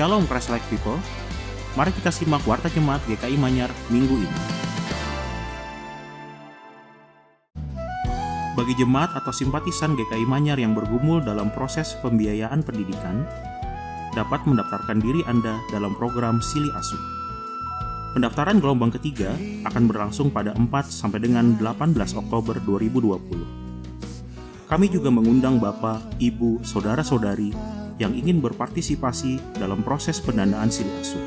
Shalom Christ-like people, mari kita simak Warta Jemaat GKI Manyar minggu ini. Bagi jemaat atau simpatisan GKI Manyar yang bergumul dalam proses pembiayaan pendidikan, dapat mendaftarkan diri Anda dalam program Sili Asuh. Pendaftaran gelombang ketiga akan berlangsung pada 4 sampai dengan 18 Oktober 2020. Kami juga mengundang Bapak, Ibu, Saudara-saudari yang ingin berpartisipasi dalam proses pendanaan Sili Asuh.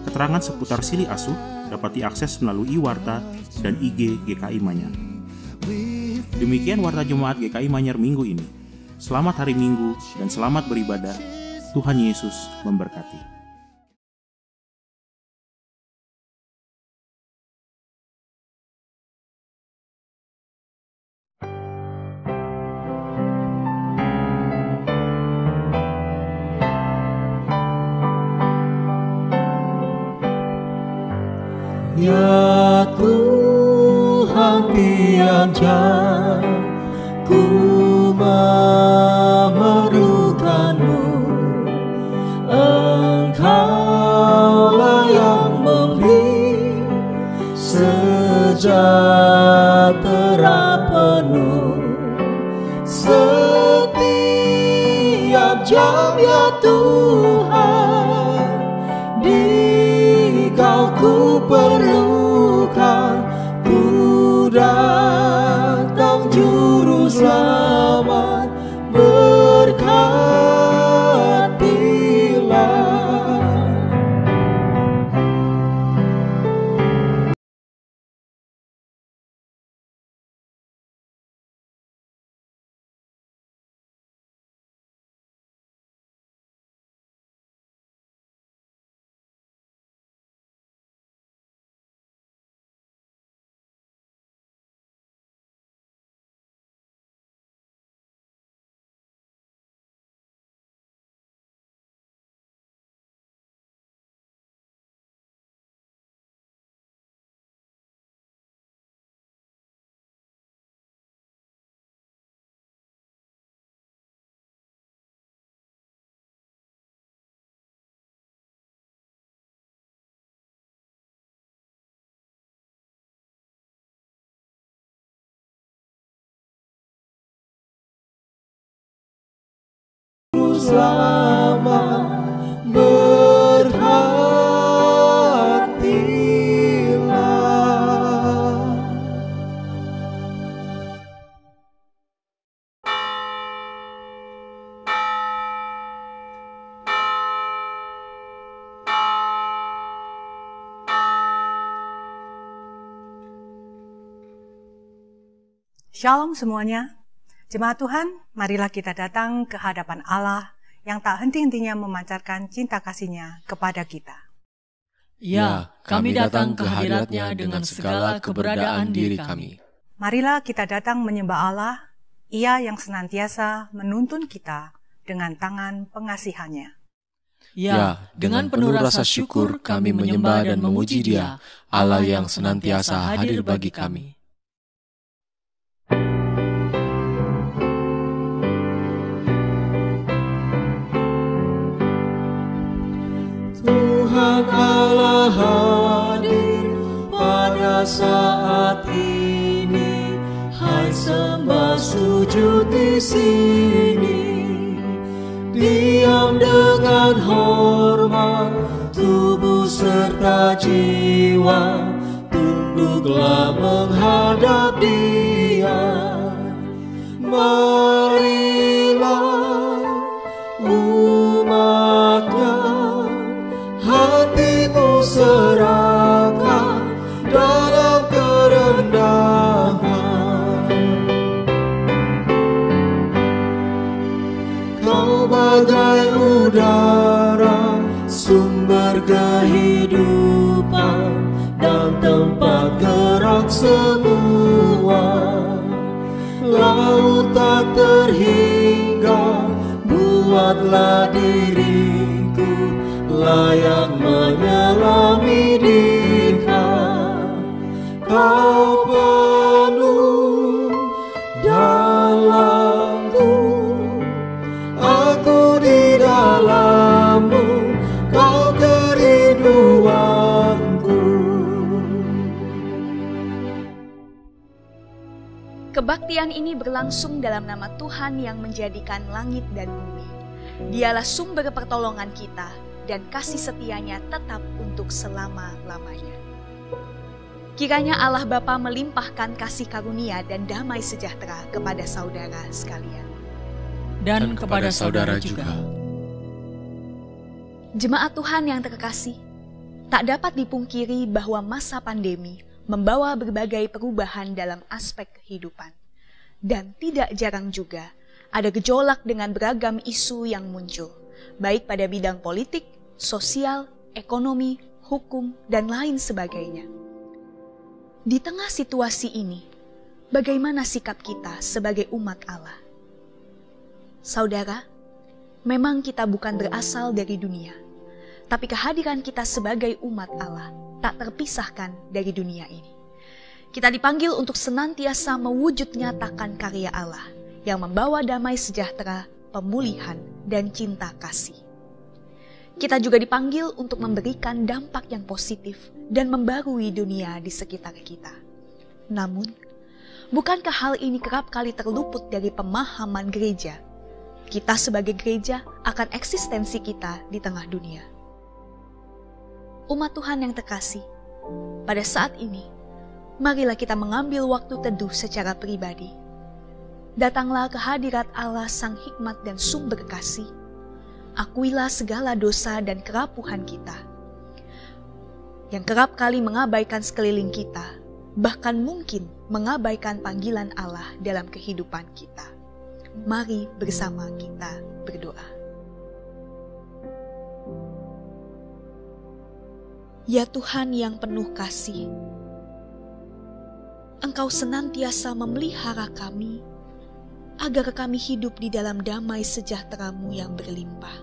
Keterangan seputar Sili Asuh dapat diakses melalui Warta dan IG GKI Manyar. Demikian Warta Jemaat GKI Manyar minggu ini. Selamat hari Minggu dan selamat beribadah. Tuhan Yesus memberkati. Ya Tuhan tiada ku memerlukanmu, Engkaulah yang memberi sejahtera penuh setiap jam, ya Tuhan, di Kau ku perlukan, ku datang Juru Selamat, berkatilah. Selamat, berkatilah. Shalom semuanya. Jemaat Tuhan, marilah kita datang ke hadapan Allah yang tak henti-hentinya memancarkan cinta kasih-Nya kepada kita. Ya, kami datang ke hadirat-Nya dengan segala keberadaan diri kami. Marilah kita datang menyembah Allah, Ia yang senantiasa menuntun kita dengan tangan pengasihan-Nya. Ya, dengan penuh rasa syukur kami menyembah dan memuji Dia, Allah yang senantiasa hadir bagi kami. Tuhan Allah hadir pada saat ini, hai sembah sujud di sini. Diam dengan hormat, tubuh serta jiwa, tunduklah menghadap Dia. Marilah umat-Nya, hatimu serahkan dalam kerendahan. Kau bagai udara, sumber kehidupan dan tempat gerak semua. Laut tak terhingga, buatlah diriku layak menyelami Dikau. Kau penuh dalamku, aku di dalammu. Kebaktian ini berlangsung dalam nama Tuhan yang menjadikan langit dan bumi. Dialah sumber pertolongan kita dan kasih setianya tetap untuk selama-lamanya. Kiranya Allah Bapa melimpahkan kasih karunia dan damai sejahtera kepada saudara sekalian. Dan kepada saudara juga. Jemaat Tuhan yang terkasih, tak dapat dipungkiri bahwa masa pandemi membawa berbagai perubahan dalam aspek kehidupan. Dan tidak jarang juga ada gejolak dengan beragam isu yang muncul, baik pada bidang politik, sosial, ekonomi, hukum, dan lain sebagainya. Di tengah situasi ini, bagaimana sikap kita sebagai umat Allah? Saudara, memang kita bukan berasal dari dunia, tapi kehadiran kita sebagai umat Allah tak terpisahkan dari dunia ini. Kita dipanggil untuk senantiasa mewujud nyatakan karya Allah yang membawa damai sejahtera, pemulihan, dan cinta kasih. Kita juga dipanggil untuk memberikan dampak yang positif dan membarui dunia di sekitar kita. Namun, bukankah hal ini kerap kali terluput dari pemahaman gereja? Kita sebagai gereja akan eksistensi kita di tengah dunia. Umat Tuhan yang terkasih, pada saat ini, marilah kita mengambil waktu teduh secara pribadi. Datanglah ke hadirat Allah Sang Hikmat dan Sumber Kasih. Akuilah segala dosa dan kerapuhan kita, yang kerap kali mengabaikan sekeliling kita, bahkan mungkin mengabaikan panggilan Allah dalam kehidupan kita. Mari bersama kita berdoa. Ya Tuhan yang penuh kasih, Engkau senantiasa memelihara kami, agar kami hidup di dalam damai sejahtera-Mu yang berlimpah.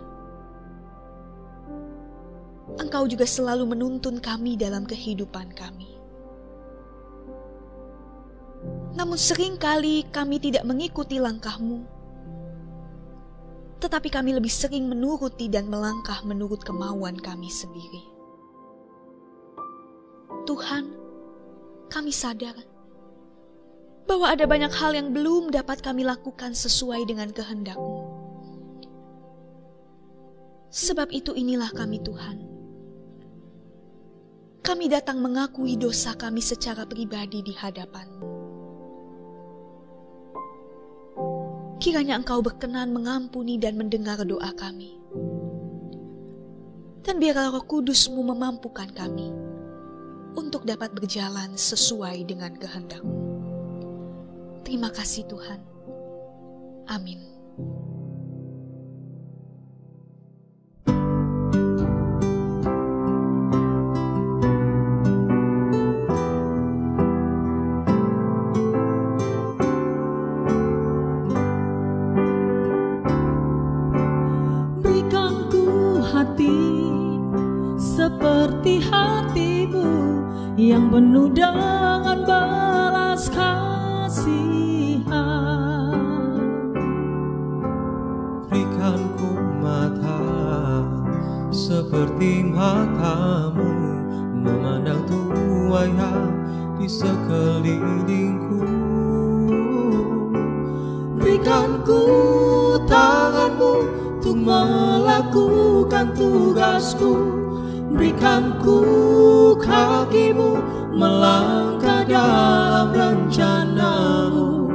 Engkau juga selalu menuntun kami dalam kehidupan kami. Namun seringkali kami tidak mengikuti langkah-Mu, tetapi kami lebih sering menuruti dan melangkah menurut kemauan kami sendiri. Tuhan, kami sadar bahwa ada banyak hal yang belum dapat kami lakukan sesuai dengan kehendak-Mu. Sebab itu inilah kami Tuhan. Kami datang mengakui dosa kami secara pribadi di hadapan-Mu. Kiranya Engkau berkenan mengampuni dan mendengar doa kami. Dan biarlah Roh Kudus-Mu memampukan kami untuk dapat berjalan sesuai dengan kehendak-Mu. Terima kasih Tuhan. Amin. Seperti hati-Mu yang penuh dengan belas kasihan. Berikan ku mata seperti mata-Mu, memandang tuaya di sekelilingku. Berikan ku tangan-Mu untuk melakukan tugasku. Berikan ku kaki-Mu melangkah dalam rencana-Mu.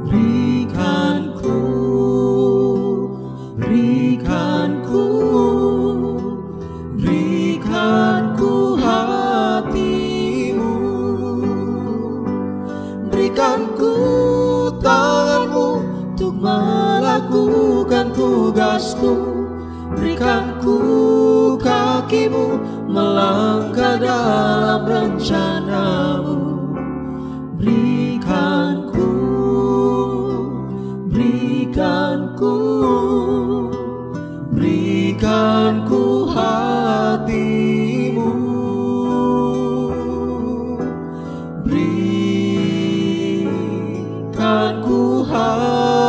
Berikan ku hati-Mu. Berikan ku tangan-Mu untuk melakukan tugasku. Berikan ku kaki-Mu melangkah dalam rencana-Mu. Berikan ku hati-Mu. Berikan ku hati-Mu.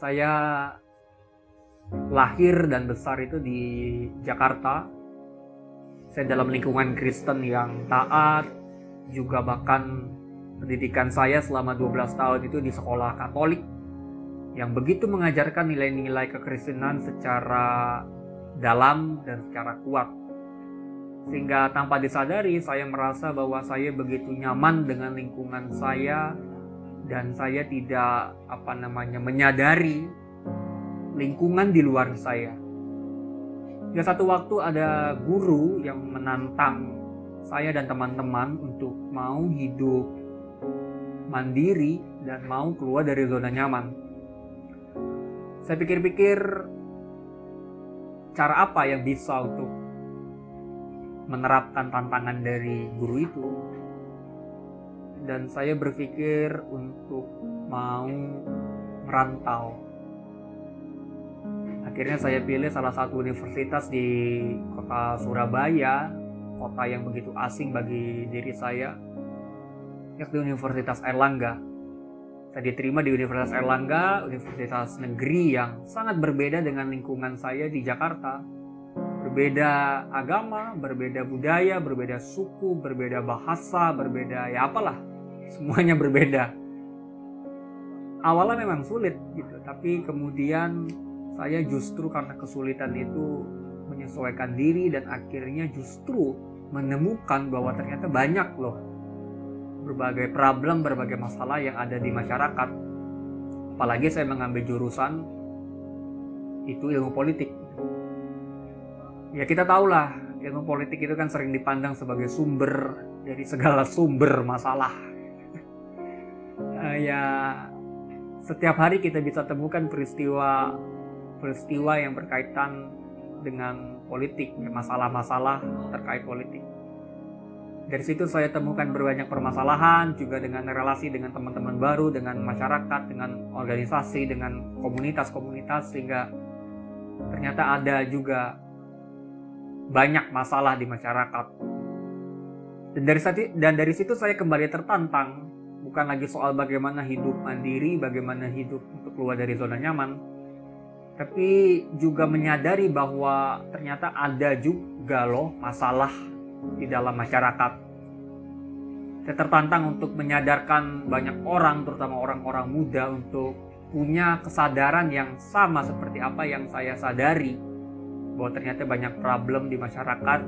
Saya lahir dan besar itu di Jakarta. Saya dalam lingkungan Kristen yang taat, juga bahkan pendidikan saya selama 12 tahun itu di sekolah Katolik yang begitu mengajarkan nilai-nilai kekristenan secara dalam dan secara kuat. Sehingga tanpa disadari saya merasa bahwa saya begitu nyaman dengan lingkungan saya dan saya tidak menyadari lingkungan di luar saya. Ya, satu waktu ada guru yang menantang saya dan teman-teman untuk mau hidup mandiri dan mau keluar dari zona nyaman. Saya pikir-pikir cara apa yang bisa untuk menerapkan tantangan dari guru itu, dan saya berpikir untuk mau merantau. Akhirnya saya pilih salah satu universitas di kota Surabaya, kota yang begitu asing bagi diri saya, yaitu Universitas Airlangga. Saya diterima di Universitas Airlangga, universitas negeri yang sangat berbeda dengan lingkungan saya di Jakarta. Berbeda agama, berbeda budaya, berbeda suku, berbeda bahasa, berbeda semuanya berbeda. Awalnya memang sulit gitu, tapi kemudian saya justru karena kesulitan itu menyesuaikan diri dan akhirnya justru menemukan bahwa ternyata banyak loh berbagai problem, berbagai masalah yang ada di masyarakat. Apalagi saya mengambil jurusan itu ilmu politik. Ya, kita tahulah ilmu politik itu kan sering dipandang sebagai sumber dari segala sumber masalah. Ya, setiap hari kita bisa temukan peristiwa yang berkaitan dengan politik, masalah-masalah terkait politik. Dari situ saya temukan berbanyak permasalahan, juga dengan relasi dengan teman-teman baru, dengan masyarakat, dengan organisasi, dengan komunitas-komunitas, sehingga ternyata ada juga banyak masalah di masyarakat. Dan dari situ saya kembali tertantang, bukan lagi soal bagaimana hidup mandiri, bagaimana hidup untuk keluar dari zona nyaman, tapi juga menyadari bahwa ternyata ada juga loh masalah di dalam masyarakat. Saya tertantang untuk menyadarkan banyak orang, terutama orang-orang muda, untuk punya kesadaran yang sama seperti apa yang saya sadari, bahwa ternyata banyak problem di masyarakat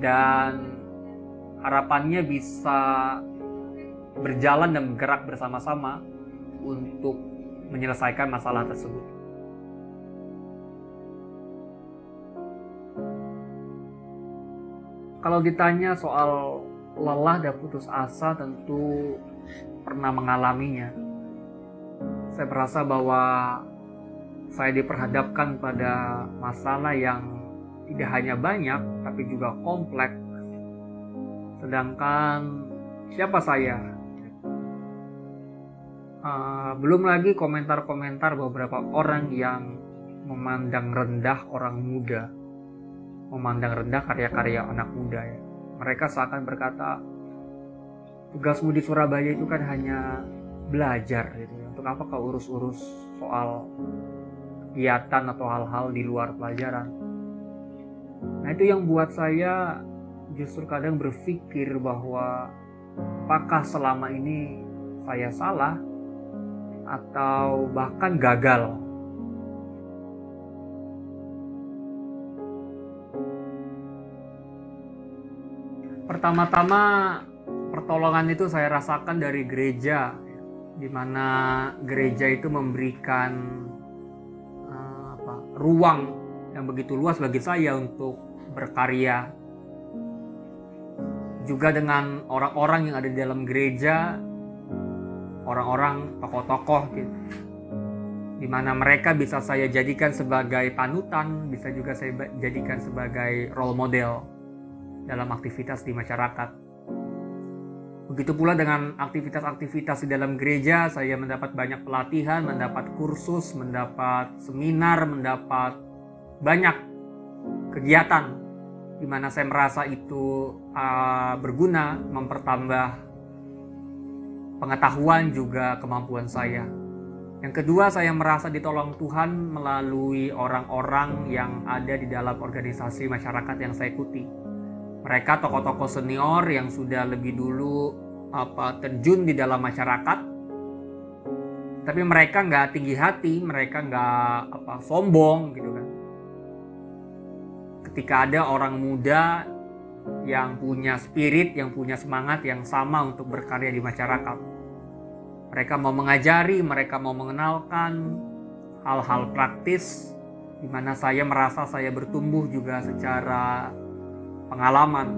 dan harapannya bisa berjalan dan bergerak bersama-sama untuk menyelesaikan masalah tersebut. Kalau ditanya soal lelah dan putus asa, tentu pernah mengalaminya. Saya merasa bahwa saya diperhadapkan pada masalah yang tidak hanya banyak, tapi juga kompleks. Sedangkan siapa saya? Belum lagi komentar-komentar beberapa orang yang memandang rendah orang muda, memandang rendah karya-karya anak muda ya. Mereka seakan berkata, tugasmu di Surabaya itu kan hanya belajar gitu. Untuk apa kau urus-urus soal kegiatan atau hal-hal di luar pelajaran? Nah, itu yang buat saya justru kadang berpikir bahwa apakah selama ini saya salah atau bahkan gagal. Pertama-tama pertolongan itu saya rasakan dari gereja, di mana gereja itu memberikan ruang yang begitu luas bagi saya untuk berkarya. Juga dengan orang-orang yang ada di dalam gereja, orang-orang tokoh-tokoh gitu, di mana mereka bisa saya jadikan sebagai panutan, bisa juga saya jadikan sebagai role model dalam aktivitas di masyarakat. Begitu pula dengan aktivitas-aktivitas di dalam gereja, saya mendapat banyak pelatihan, mendapat kursus, mendapat seminar, mendapat banyak kegiatan di mana saya merasa itu berguna, mempertambah pengetahuan juga kemampuan saya. Yang kedua, saya merasa ditolong Tuhan melalui orang-orang yang ada di dalam organisasi masyarakat yang saya ikuti. Mereka tokoh-tokoh senior yang sudah lebih dulu terjun di dalam masyarakat. Tapi mereka nggak tinggi hati, mereka nggak sombong gitu kan. Ketika ada orang muda yang punya spirit, yang punya semangat yang sama untuk berkarya di masyarakat, mereka mau mengajari, mereka mau mengenalkan hal-hal praktis di mana saya merasa saya bertumbuh juga secara pengalaman.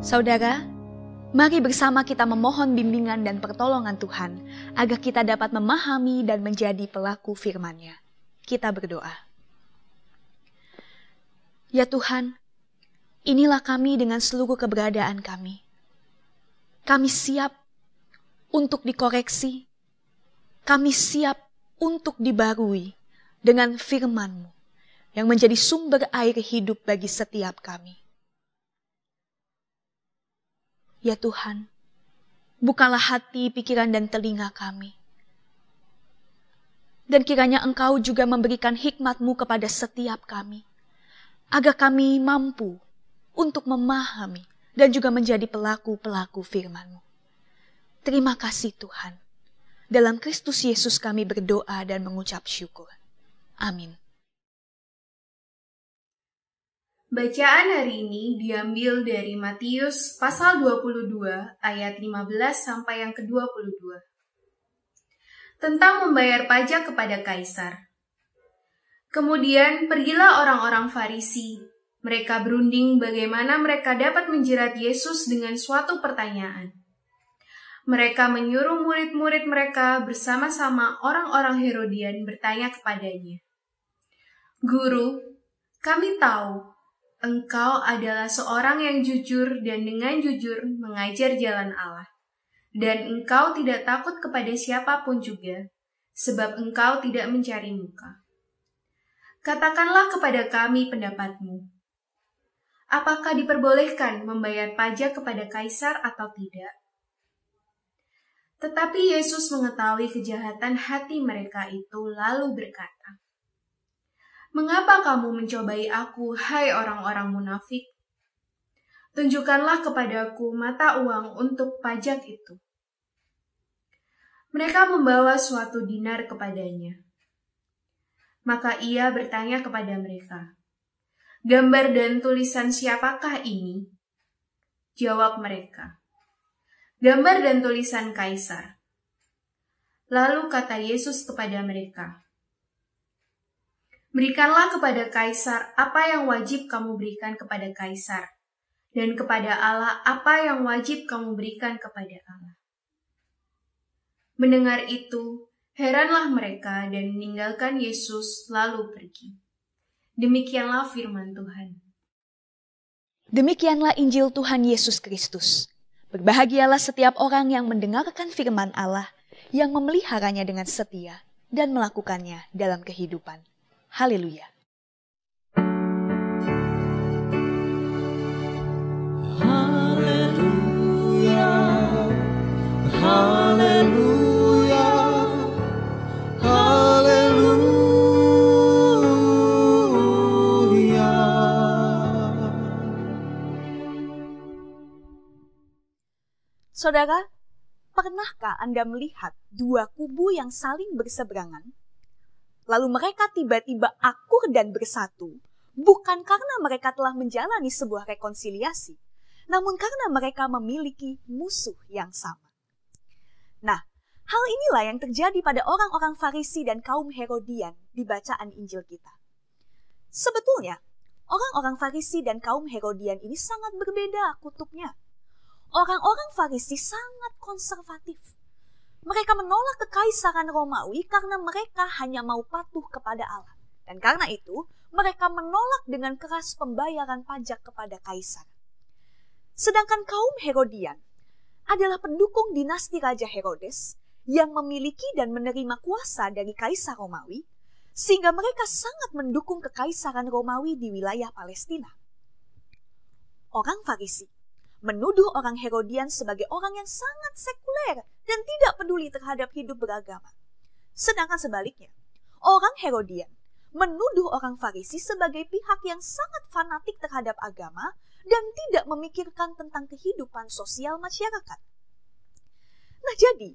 Saudara, mari bersama kita memohon bimbingan dan pertolongan Tuhan agar kita dapat memahami dan menjadi pelaku firman-Nya. Kita berdoa. Ya Tuhan, inilah kami dengan seluruh keberadaan kami. Kami siap untuk dikoreksi. Kami siap untuk dibarui dengan firman-Mu yang menjadi sumber air hidup bagi setiap kami. Ya Tuhan, bukalah hati, pikiran, dan telinga kami. Dan kiranya Engkau juga memberikan hikmat-Mu kepada setiap kami, agar kami mampu untuk memahami dan juga menjadi pelaku-pelaku firman-Mu. Terima kasih Tuhan. Dalam Kristus Yesus kami berdoa dan mengucap syukur. Amin. Bacaan hari ini diambil dari Matius pasal 22 ayat 15 sampai yang ke-22. Tentang membayar pajak kepada Kaisar. Kemudian pergilah orang-orang Farisi. Mereka berunding bagaimana mereka dapat menjerat Yesus dengan suatu pertanyaan. Mereka menyuruh murid-murid mereka bersama-sama orang-orang Herodian bertanya kepadanya, "Guru, kami tahu Engkau adalah seorang yang jujur dan dengan jujur mengajar jalan Allah. Dan Engkau tidak takut kepada siapapun juga, sebab Engkau tidak mencari muka. Katakanlah kepada kami pendapat-Mu. Apakah diperbolehkan membayar pajak kepada Kaisar atau tidak?" Tetapi Yesus mengetahui kejahatan hati mereka itu lalu berkata, "Mengapa kamu mencobai aku, hai orang-orang munafik? Tunjukkanlah kepadaku mata uang untuk pajak itu." Mereka membawa suatu dinar kepadanya. Maka ia bertanya kepada mereka, "Gambar dan tulisan siapakah ini?" Jawab mereka, "Gambar dan tulisan Kaisar." Lalu kata Yesus kepada mereka, "Berikanlah kepada Kaisar apa yang wajib kamu berikan kepada Kaisar, dan kepada Allah apa yang wajib kamu berikan kepada Allah." Mendengar itu, heranlah mereka dan meninggalkan Yesus lalu pergi. Demikianlah firman Tuhan. Demikianlah Injil Tuhan Yesus Kristus. Berbahagialah setiap orang yang mendengarkan firman Allah, yang memeliharanya dengan setia dan melakukannya dalam kehidupan. Haleluya. Haleluya, haleluya, haleluya. Saudara, pernahkah Anda melihat dua kubu yang saling berseberangan? Lalu mereka tiba-tiba akur dan bersatu, bukan karena mereka telah menjalani sebuah rekonsiliasi, namun karena mereka memiliki musuh yang sama. Nah, hal inilah yang terjadi pada orang-orang Farisi dan kaum Herodian di bacaan Injil kita. Sebetulnya, orang-orang Farisi dan kaum Herodian ini sangat berbeda kutubnya. Orang-orang Farisi sangat konservatif. Mereka menolak kekaisaran Romawi karena mereka hanya mau patuh kepada Allah. Dan karena itu, mereka menolak dengan keras pembayaran pajak kepada kaisar. Sedangkan kaum Herodian adalah pendukung dinasti Raja Herodes yang memiliki dan menerima kuasa dari Kaisar Romawi, sehingga mereka sangat mendukung kekaisaran Romawi di wilayah Palestina. Orang Farisi menuduh orang Herodian sebagai orang yang sangat sekuler dan tidak peduli terhadap hidup beragama. Sedangkan sebaliknya, orang Herodian menuduh orang Farisi sebagai pihak yang sangat fanatik terhadap agama dan tidak memikirkan tentang kehidupan sosial masyarakat. Nah, jadi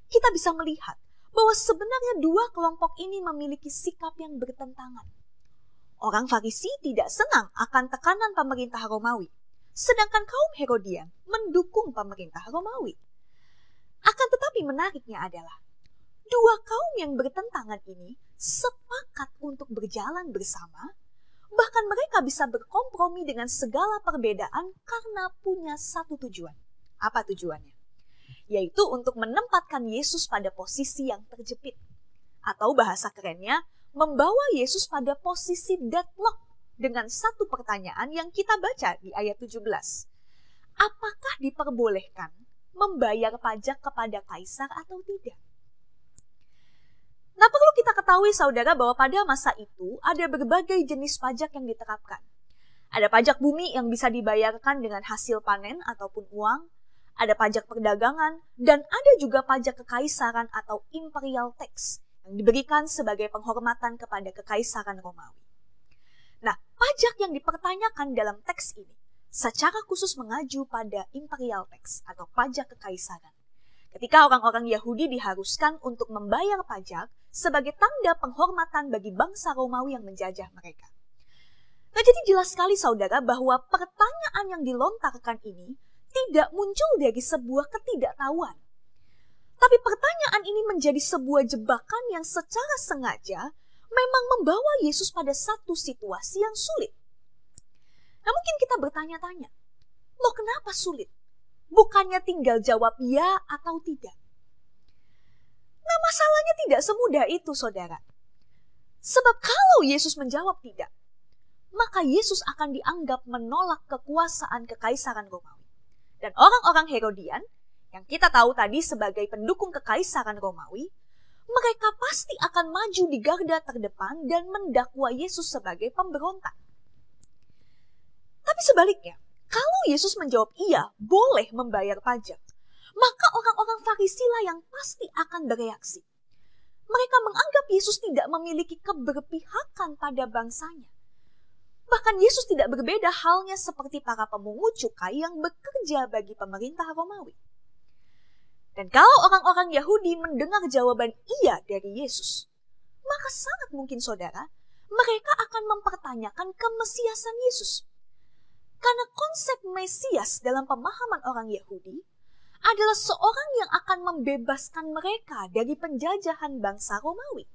kita bisa melihat bahwa sebenarnya dua kelompok ini memiliki sikap yang bertentangan. Orang Farisi tidak senang akan tekanan pemerintah Romawi, sedangkan kaum Herodian mendukung pemerintah Romawi. Akan tetapi menariknya adalah, dua kaum yang bertentangan ini sepakat untuk berjalan bersama, bahkan mereka bisa berkompromi dengan segala perbedaan karena punya satu tujuan. Apa tujuannya? Yaitu untuk menempatkan Yesus pada posisi yang terjepit. Atau bahasa kerennya, membawa Yesus pada posisi deadlock dengan satu pertanyaan yang kita baca di ayat 17. Apakah diperbolehkan membayar pajak kepada kaisar atau tidak? Nah, perlu kita ketahui saudara bahwa pada masa itu ada berbagai jenis pajak yang diterapkan. Ada pajak bumi yang bisa dibayarkan dengan hasil panen ataupun uang, ada pajak perdagangan, dan ada juga pajak kekaisaran atau imperial tax yang diberikan sebagai penghormatan kepada kekaisaran Romawi. Nah, pajak yang dipertanyakan dalam teks ini secara khusus mengacu pada imperial tax atau pajak kekaisaran. Ketika orang-orang Yahudi diharuskan untuk membayar pajak sebagai tanda penghormatan bagi bangsa Romawi yang menjajah mereka. Nah, jadi jelas sekali saudara bahwa pertanyaan yang dilontarkan ini tidak muncul dari sebuah ketidaktahuan. Tapi pertanyaan ini menjadi sebuah jebakan yang secara sengaja memang membawa Yesus pada satu situasi yang sulit. Nah, mungkin kita bertanya-tanya, loh kenapa sulit? Bukannya tinggal jawab ya atau tidak? Nah, masalahnya tidak semudah itu, saudara. Sebab kalau Yesus menjawab tidak, maka Yesus akan dianggap menolak kekuasaan kekaisaran Romawi. Dan orang-orang Herodian, yang kita tahu tadi sebagai pendukung kekaisaran Romawi, mereka pasti akan maju di garda terdepan dan mendakwa Yesus sebagai pemberontak. Tapi sebaliknya, kalau Yesus menjawab iya, boleh membayar pajak, maka orang-orang Farisi lah yang pasti akan bereaksi. Mereka menganggap Yesus tidak memiliki keberpihakan pada bangsanya. Bahkan Yesus tidak berbeda halnya seperti para pemungut cukai yang bekerja bagi pemerintah Romawi. Dan kalau orang-orang Yahudi mendengar jawaban iya dari Yesus, maka sangat mungkin saudara, mereka akan mempertanyakan kemesiasan Yesus. Karena konsep Mesias dalam pemahaman orang Yahudi adalah seorang yang akan membebaskan mereka dari penjajahan bangsa Romawi.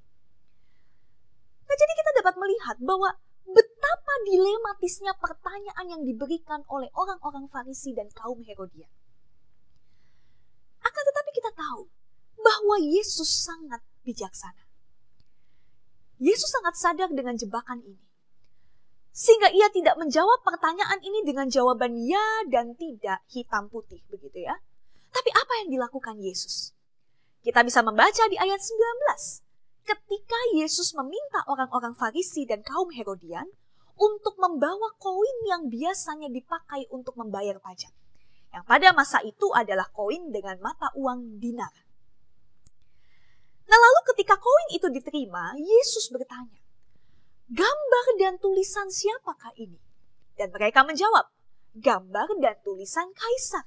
Nah, jadi kita dapat melihat bahwa betapa dilematisnya pertanyaan yang diberikan oleh orang-orang Farisi dan kaum Herodian. Akan tetapi kita tahu bahwa Yesus sangat bijaksana. Yesus sangat sadar dengan jebakan ini. Sehingga ia tidak menjawab pertanyaan ini dengan jawaban ya dan tidak hitam putih, begitu ya. Tapi apa yang dilakukan Yesus? Kita bisa membaca di ayat 19. Ketika Yesus meminta orang-orang Farisi dan kaum Herodian untuk membawa koin yang biasanya dipakai untuk membayar pajak. Yang pada masa itu adalah koin dengan mata uang dinar. Nah, lalu ketika koin itu diterima, Yesus bertanya, gambar dan tulisan siapakah ini? Dan mereka menjawab, gambar dan tulisan kaisar.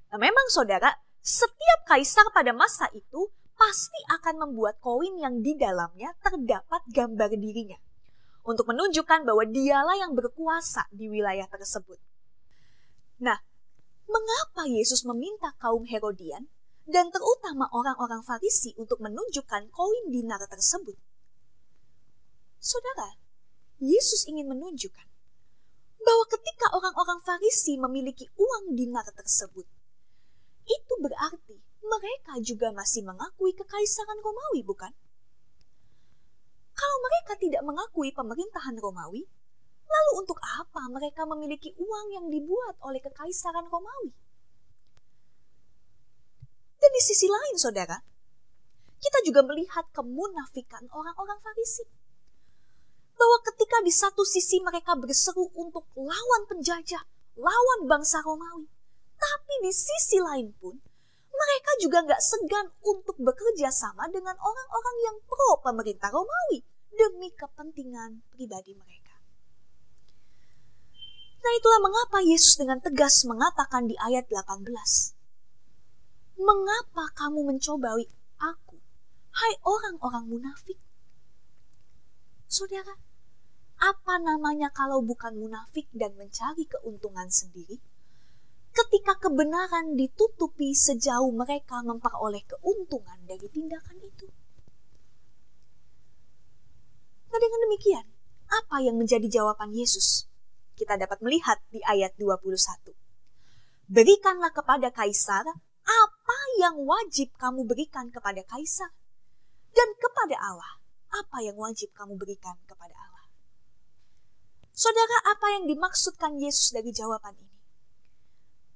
Nah, memang saudara, setiap kaisar pada masa itu pasti akan membuat koin yang di dalamnya terdapat gambar dirinya, untuk menunjukkan bahwa dialah yang berkuasa di wilayah tersebut. Nah, mengapa Yesus meminta kaum Herodian dan terutama orang-orang Farisi untuk menunjukkan koin dinar tersebut? Saudara, Yesus ingin menunjukkan bahwa ketika orang-orang Farisi memiliki uang dinar tersebut, itu berarti mereka juga masih mengakui kekaisaran Romawi, bukan? Kalau mereka tidak mengakui pemerintahan Romawi, lalu untuk apa mereka memiliki uang yang dibuat oleh kekaisaran Romawi? Dan di sisi lain, saudara, kita juga melihat kemunafikan orang-orang Farisi. Bahwa ketika di satu sisi mereka berseru untuk lawan penjajah, lawan bangsa Romawi. Tapi di sisi lain pun, mereka juga gak segan untuk bekerja sama dengan orang-orang yang pro pemerintah Romawi demi kepentingan pribadi mereka. Nah, itulah mengapa Yesus dengan tegas mengatakan di ayat 18, "Mengapa kamu mencobai aku, hai orang-orang munafik?" Saudara, apa namanya kalau bukan munafik dan mencari keuntungan sendiri? Ketika kebenaran ditutupi sejauh mereka memperoleh keuntungan dari tindakan itu. Nah, dengan demikian, apa yang menjadi jawaban Yesus? Kita dapat melihat di ayat 21. "Berikanlah kepada Kaisar apa yang wajib kamu berikan kepada Kaisar, dan kepada Allah apa yang wajib kamu berikan kepada Allah." Saudara, apa yang dimaksudkan Yesus dari jawaban ini?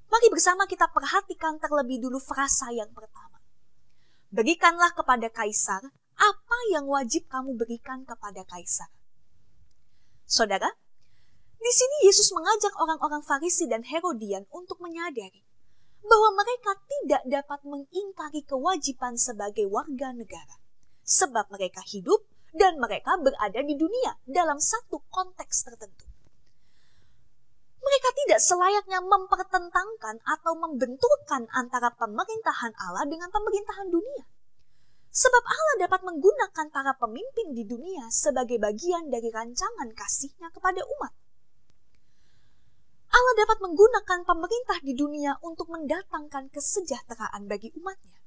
Mari bersama kita perhatikan terlebih dulu frasa yang pertama. Berikanlah kepada Kaisar apa yang wajib kamu berikan kepada Kaisar. Saudara, di sini Yesus mengajak orang-orang Farisi dan Herodian untuk menyadari bahwa mereka tidak dapat mengingkari kewajiban sebagai warga negara, sebab mereka hidup dan mereka berada di dunia dalam satu konteks tertentu. Mereka tidak selayaknya mempertentangkan atau membenturkan antara pemerintahan Allah dengan pemerintahan dunia. Sebab Allah dapat menggunakan para pemimpin di dunia sebagai bagian dari rancangan kasih-Nya kepada umat. Allah dapat menggunakan pemerintah di dunia untuk mendatangkan kesejahteraan bagi umatnya.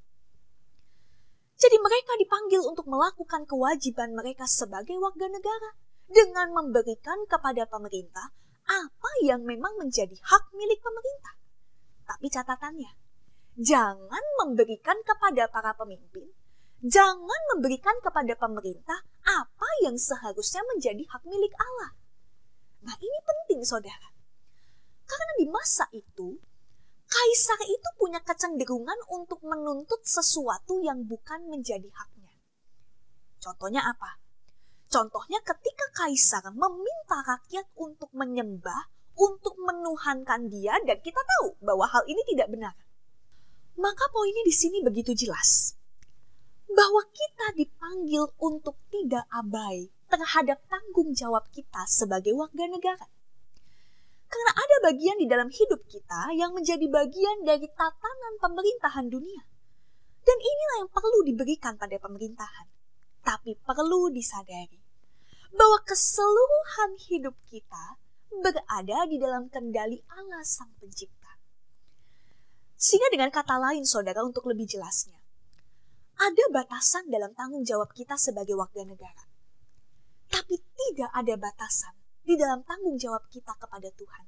Jadi mereka dipanggil untuk melakukan kewajiban mereka sebagai warga negara dengan memberikan kepada pemerintah apa yang memang menjadi hak milik pemerintah. Tapi catatannya, jangan memberikan kepada para pemimpin, jangan memberikan kepada pemerintah apa yang seharusnya menjadi hak milik Allah. Nah, ini penting, saudara. Karena di masa itu, Kaisar itu punya kecenderungan untuk menuntut sesuatu yang bukan menjadi haknya. Contohnya apa? Contohnya ketika Kaisar meminta rakyat untuk menyembah, untuk menuhankan dia, dan kita tahu bahwa hal ini tidak benar. Maka poinnya di sini begitu jelas, bahwa kita dipanggil untuk tidak abai terhadap tanggung jawab kita sebagai warga negara. Karena ada bagian di dalam hidup kita yang menjadi bagian dari tatanan pemerintahan dunia. Dan inilah yang perlu diberikan pada pemerintahan. Tapi perlu disadari bahwa keseluruhan hidup kita berada di dalam kendali Allah Sang Pencipta. Sehingga dengan kata lain, saudara, untuk lebih jelasnya, ada batasan dalam tanggung jawab kita sebagai warga negara. Tapi tidak ada batasan di dalam tanggung jawab kita kepada Tuhan.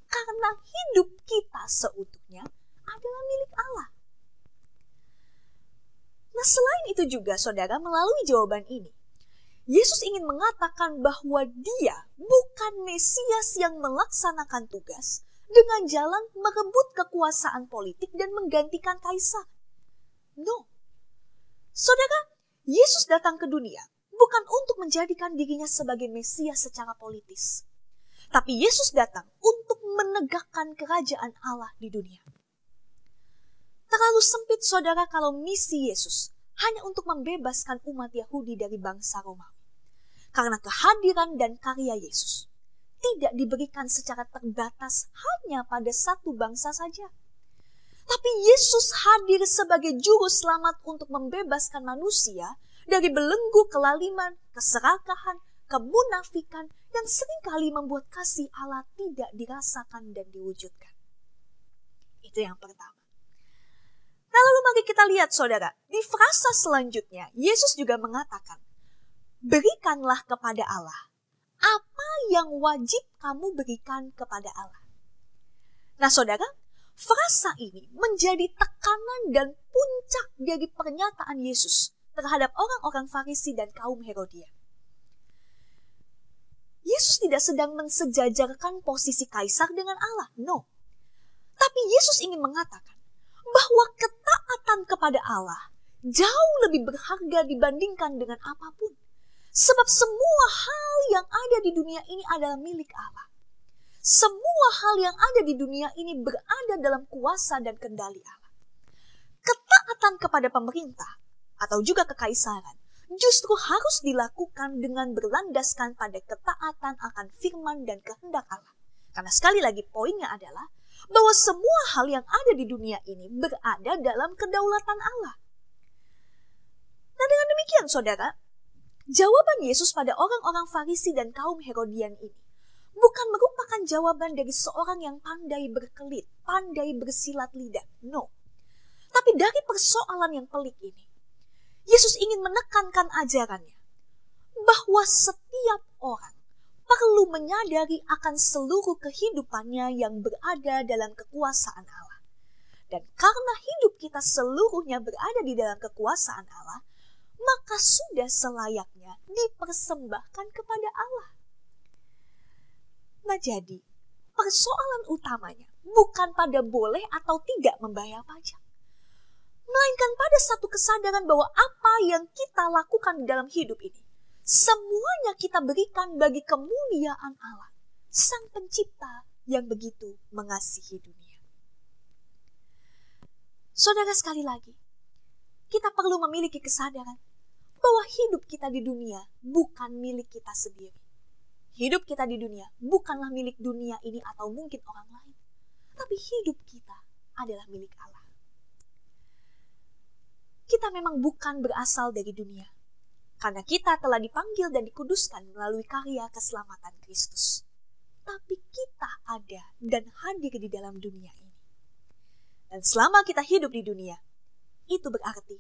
Karena hidup kita seutuhnya adalah milik Allah. Nah, selain itu juga, saudara, melalui jawaban ini, Yesus ingin mengatakan bahwa Dia bukan Mesias yang melaksanakan tugas dengan jalan merebut kekuasaan politik dan menggantikan kaisar. No. Saudara, Yesus datang ke dunia bukan untuk menjadikan dirinya sebagai Mesias secara politis. Tapi Yesus datang untuk menegakkan kerajaan Allah di dunia. Terlalu sempit, saudara, kalau misi Yesus hanya untuk membebaskan umat Yahudi dari bangsa Romawi. Karena kehadiran dan karya Yesus tidak diberikan secara terbatas hanya pada satu bangsa saja. Tapi Yesus hadir sebagai juru selamat untuk membebaskan manusia dari belenggu kelaliman, keserakahan, kemunafikan yang seringkali membuat kasih Allah tidak dirasakan dan diwujudkan. Itu yang pertama. Nah, lalu mari kita lihat, saudara, di frasa selanjutnya Yesus juga mengatakan, berikanlah kepada Allah apa yang wajib kamu berikan kepada Allah. Nah, saudara, frasa ini menjadi tekanan dan puncak dari pernyataan Yesus terhadap orang-orang Farisi dan kaum Herodian. Yesus tidak sedang mensejajarkan posisi kaisar dengan Allah, no. Tapi Yesus ingin mengatakan bahwa ketaatan kepada Allah jauh lebih berharga dibandingkan dengan apapun. Sebab semua hal yang ada di dunia ini adalah milik Allah. Semua hal yang ada di dunia ini berada dalam kuasa dan kendali Allah. Ketaatan kepada pemerintah atau juga kekaisaran justru harus dilakukan dengan berlandaskan pada ketaatan akan firman dan kehendak Allah. Karena sekali lagi poinnya adalah bahwa semua hal yang ada di dunia ini berada dalam kedaulatan Allah. Nah, dengan demikian saudara, jawaban Yesus pada orang-orang Farisi dan kaum Herodian ini bukan merupakan jawaban dari seorang yang pandai berkelit, pandai bersilat lidah. No. Tapi dari persoalan yang pelik ini, Yesus ingin menekankan ajarannya bahwa setiap orang perlu menyadari akan seluruh kehidupannya yang berada dalam kekuasaan Allah. Dan karena hidup kita seluruhnya berada di dalam kekuasaan Allah, maka sudah selayaknya dipersembahkan kepada Allah. Nah, jadi persoalan utamanya bukan pada boleh atau tidak membayar pajak, melainkan pada satu kesadaran bahwa apa yang kita lakukan dalam hidup ini, semuanya kita berikan bagi kemuliaan Allah, Sang Pencipta yang begitu mengasihi dunia. Saudara, sekali lagi, kita perlu memiliki kesadaran bahwa hidup kita di dunia bukan milik kita sendiri. Hidup kita di dunia bukanlah milik dunia ini atau mungkin orang lain, tapi hidup kita adalah milik Allah. Kita memang bukan berasal dari dunia, karena kita telah dipanggil dan dikuduskan melalui karya keselamatan Kristus. Tapi kita ada dan hadir di dalam dunia ini. Dan selama kita hidup di dunia, itu berarti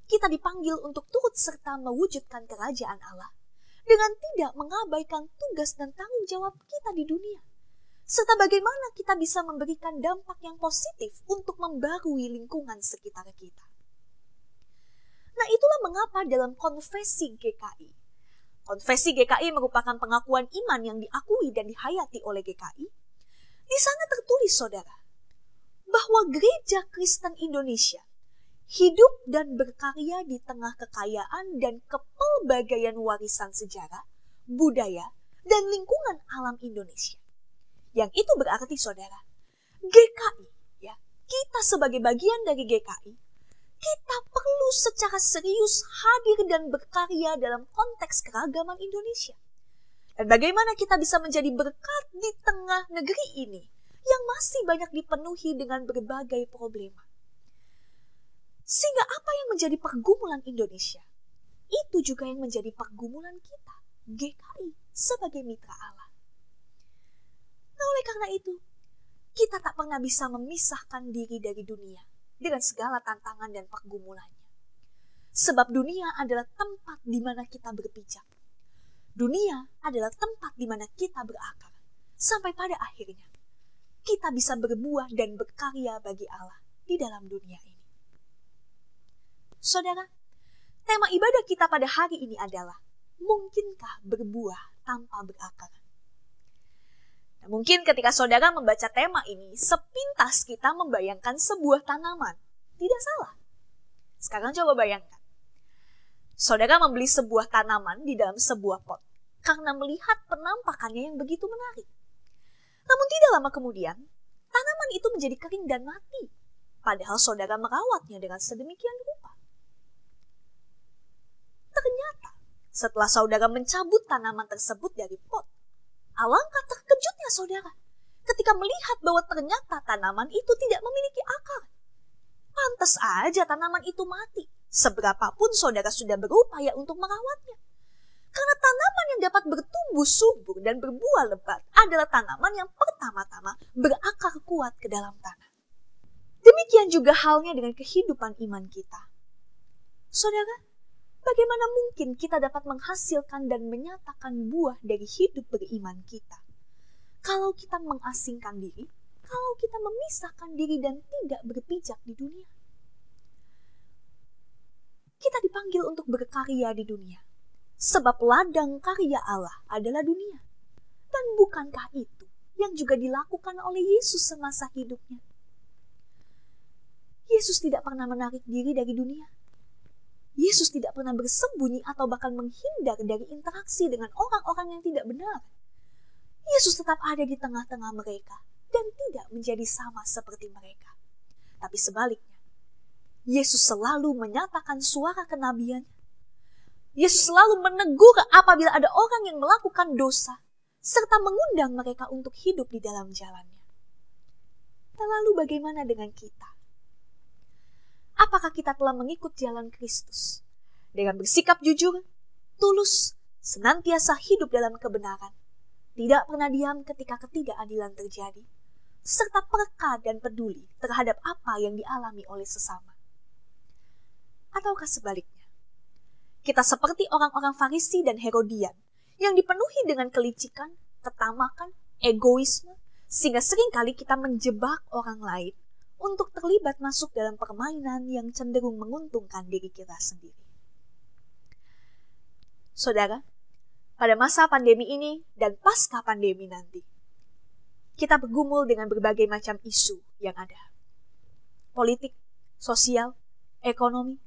kita dipanggil untuk turut serta mewujudkan kerajaan Allah dengan tidak mengabaikan tugas dan tanggung jawab kita di dunia, serta bagaimana kita bisa memberikan dampak yang positif untuk membarui lingkungan sekitar kita. Nah, itulah mengapa dalam konfesi GKI. Konfesi GKI merupakan pengakuan iman yang diakui dan dihayati oleh GKI. Di sana tertulis, saudara, bahwa Gereja Kristen Indonesia hidup dan berkarya di tengah kekayaan dan kepelbagaian warisan sejarah, budaya, dan lingkungan alam Indonesia. Yang itu berarti, saudara, GKI, ya, kita sebagai bagian dari GKI, kita perlu secara serius hadir dan berkarya dalam konteks keragaman Indonesia. Dan bagaimana kita bisa menjadi berkat di tengah negeri ini yang masih banyak dipenuhi dengan berbagai problema. Sehingga apa yang menjadi pergumulan Indonesia, itu juga yang menjadi pergumulan kita, GKI, sebagai mitra Allah. Nah, oleh karena itu, kita tak pernah bisa memisahkan diri dari dunia dengan segala tantangan dan pergumulannya. Sebab dunia adalah tempat di mana kita berpijak. Dunia adalah tempat di mana kita berakar. Sampai pada akhirnya, kita bisa berbuah dan berkarya bagi Allah di dalam dunia ini. Saudara, tema ibadah kita pada hari ini adalah, mungkinkah berbuah tanpa berakar? Nah, mungkin ketika saudara membaca tema ini, sepintas kita membayangkan sebuah tanaman. Tidak salah. Sekarang coba bayangkan. Saudara membeli sebuah tanaman di dalam sebuah pot karena melihat penampakannya yang begitu menarik. Namun tidak lama kemudian, tanaman itu menjadi kering dan mati. Padahal saudara merawatnya dengan sedemikian rupa. Ternyata, setelah saudara mencabut tanaman tersebut dari pot, alangkah terkejutnya saudara ketika melihat bahwa ternyata tanaman itu tidak memiliki akar. Pantas aja tanaman itu mati, seberapapun saudara sudah berupaya untuk merawatnya. Karena tanaman yang dapat bertumbuh subur dan berbuah lebat adalah tanaman yang pertama-tama berakar kuat ke dalam tanah. Demikian juga halnya dengan kehidupan iman kita. Saudara, bagaimana mungkin kita dapat menghasilkan dan menyatakan buah dari hidup beriman kita kalau kita mengasingkan diri, kalau kita memisahkan diri dan tidak berpijak di dunia? Kita dipanggil untuk berkarya di dunia, sebab ladang karya Allah adalah dunia. Dan bukankah itu yang juga dilakukan oleh Yesus semasa hidupnya? Yesus tidak pernah menarik diri dari dunia. Yesus tidak pernah bersembunyi atau bahkan menghindar dari interaksi dengan orang-orang yang tidak benar. Yesus tetap ada di tengah-tengah mereka dan tidak menjadi sama seperti mereka. Tapi sebaliknya, Yesus selalu menyatakan suara kenabian. Yesus selalu menegur apabila ada orang yang melakukan dosa, serta mengundang mereka untuk hidup di dalam jalannya. Lalu bagaimana dengan kita? Apakah kita telah mengikut jalan Kristus dengan bersikap jujur, tulus, senantiasa hidup dalam kebenaran, tidak pernah diam ketika ketidakadilan terjadi, serta peka dan peduli terhadap apa yang dialami oleh sesama? Ataukah sebaliknya, kita seperti orang-orang Farisi dan Herodian yang dipenuhi dengan kelicikan, ketamakan, egoisme, sehingga seringkali kita menjebak orang lain untuk terlibat masuk dalam permainan yang cenderung menguntungkan diri kita sendiri. Saudara, pada masa pandemi ini dan pasca pandemi nanti, kita bergumul dengan berbagai macam isu yang ada. Politik, sosial, ekonomi,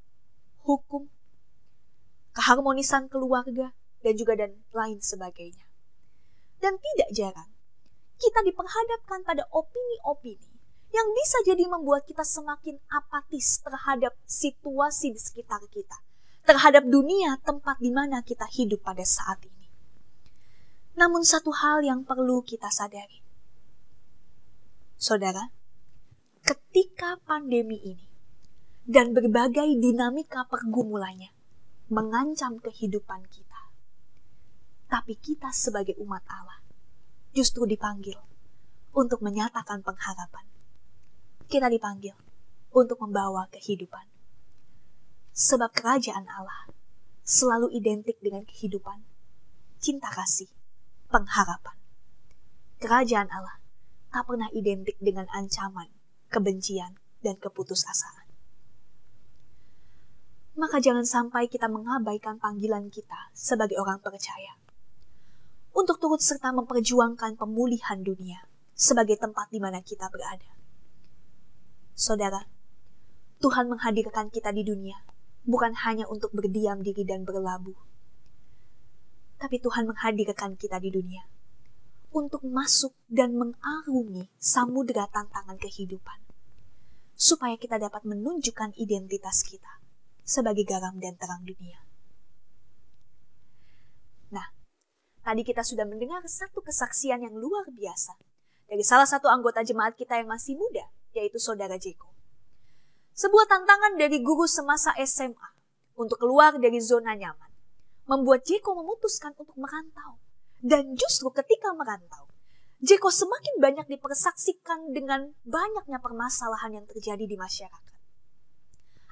hukum, keharmonisan keluarga, dan lain sebagainya. Dan tidak jarang, kita diperhadapkan pada opini-opini yang bisa jadi membuat kita semakin apatis terhadap situasi di sekitar kita, terhadap dunia tempat di mana kita hidup pada saat ini. Namun satu hal yang perlu kita sadari. Saudara, ketika pandemi ini dan berbagai dinamika pergumulannya mengancam kehidupan kita, tapi kita sebagai umat Allah justru dipanggil untuk menyatakan pengharapan. Kita dipanggil untuk membawa kehidupan. Sebab kerajaan Allah selalu identik dengan kehidupan, cinta kasih, pengharapan. Kerajaan Allah tak pernah identik dengan ancaman, kebencian, dan keputusasaan. Maka jangan sampai kita mengabaikan panggilan kita sebagai orang percaya untuk turut serta memperjuangkan pemulihan dunia sebagai tempat di mana kita berada. Saudara, Tuhan menghadirkan kita di dunia bukan hanya untuk berdiam diri dan berlabuh, tapi Tuhan menghadirkan kita di dunia untuk masuk dan mengarungi samudera tantangan kehidupan, supaya kita dapat menunjukkan identitas kita sebagai garam dan terang dunia. Nah, tadi kita sudah mendengar satu kesaksian yang luar biasa dari salah satu anggota jemaat kita yang masih muda, yaitu Saudara Jeko. Sebuah tantangan dari guru semasa SMA untuk keluar dari zona nyaman membuat Jeko memutuskan untuk merantau. Dan justru ketika merantau, Jeko semakin banyak dipersaksikan dengan banyaknya permasalahan yang terjadi di masyarakat.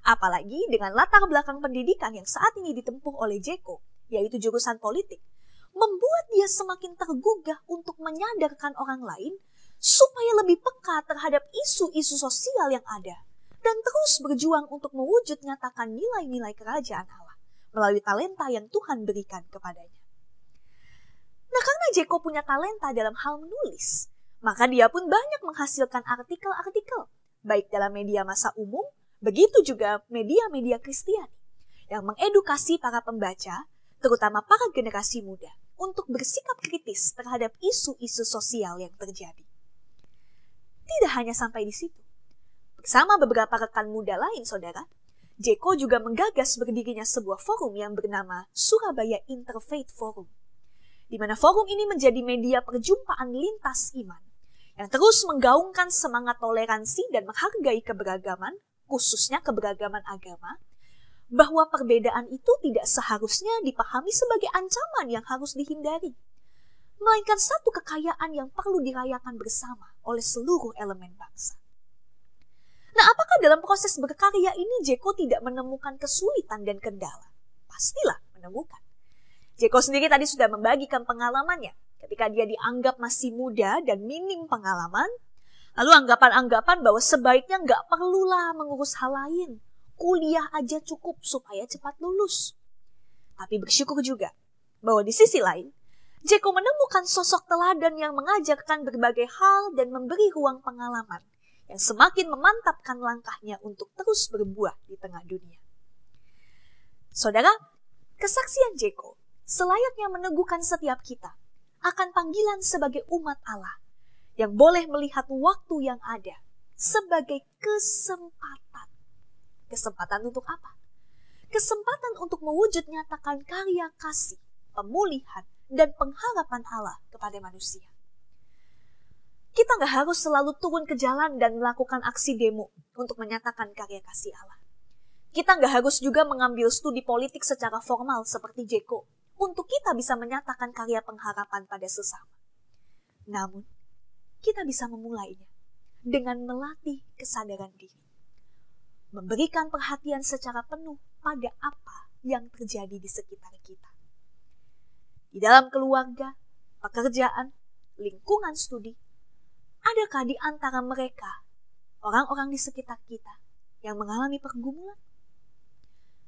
Apalagi dengan latar belakang pendidikan yang saat ini ditempuh oleh Jeko, yaitu jurusan politik, membuat dia semakin tergugah untuk menyadarkan orang lain supaya lebih peka terhadap isu-isu sosial yang ada dan terus berjuang untuk mewujud nyatakan nilai-nilai kerajaan Allah melalui talenta yang Tuhan berikan kepadanya. Nah, karena Jeko punya talenta dalam hal menulis, maka dia pun banyak menghasilkan artikel-artikel, baik dalam media massa umum, begitu juga media-media Kristiani, yang mengedukasi para pembaca, terutama para generasi muda, untuk bersikap kritis terhadap isu-isu sosial yang terjadi. Tidak hanya sampai di situ. Bersama beberapa rekan muda lain, saudara, Jeko juga menggagas berdirinya sebuah forum yang bernama Surabaya Interfaith Forum, di mana forum ini menjadi media perjumpaan lintas iman yang terus menggaungkan semangat toleransi dan menghargai keberagaman, khususnya keberagaman agama, bahwa perbedaan itu tidak seharusnya dipahami sebagai ancaman yang harus dihindari, melainkan satu kekayaan yang perlu dirayakan bersama oleh seluruh elemen bangsa. Nah, apakah dalam proses berkarya ini Jeko tidak menemukan kesulitan dan kendala? Pastilah menemukan. Jeko sendiri tadi sudah membagikan pengalamannya ketika dia dianggap masih muda dan minim pengalaman, lalu anggapan-anggapan bahwa sebaiknya nggak perlulah mengurus hal lain, kuliah aja cukup supaya cepat lulus. Tapi bersyukur juga bahwa di sisi lain, Jeko menemukan sosok teladan yang mengajarkan berbagai hal dan memberi ruang pengalaman yang semakin memantapkan langkahnya untuk terus berbuah di tengah dunia. Saudara, kesaksian Jeko selayaknya meneguhkan setiap kita akan panggilan sebagai umat Allah yang boleh melihat waktu yang ada sebagai kesempatan. Kesempatan untuk apa? Kesempatan untuk mewujud nyatakan karya kasih, pemulihan, dan pengharapan Allah kepada manusia. Kita gak harus selalu turun ke jalan dan melakukan aksi demo untuk menyatakan karya kasih Allah. Kita gak harus juga mengambil studi politik secara formal seperti Jeko untuk kita bisa menyatakan karya pengharapan pada sesama. Namun, kita bisa memulainya dengan melatih kesadaran diri. Memberikan perhatian secara penuh pada apa yang terjadi di sekitar kita. Di dalam keluarga, pekerjaan, lingkungan studi, adakah di antara mereka orang-orang di sekitar kita yang mengalami pergumulan?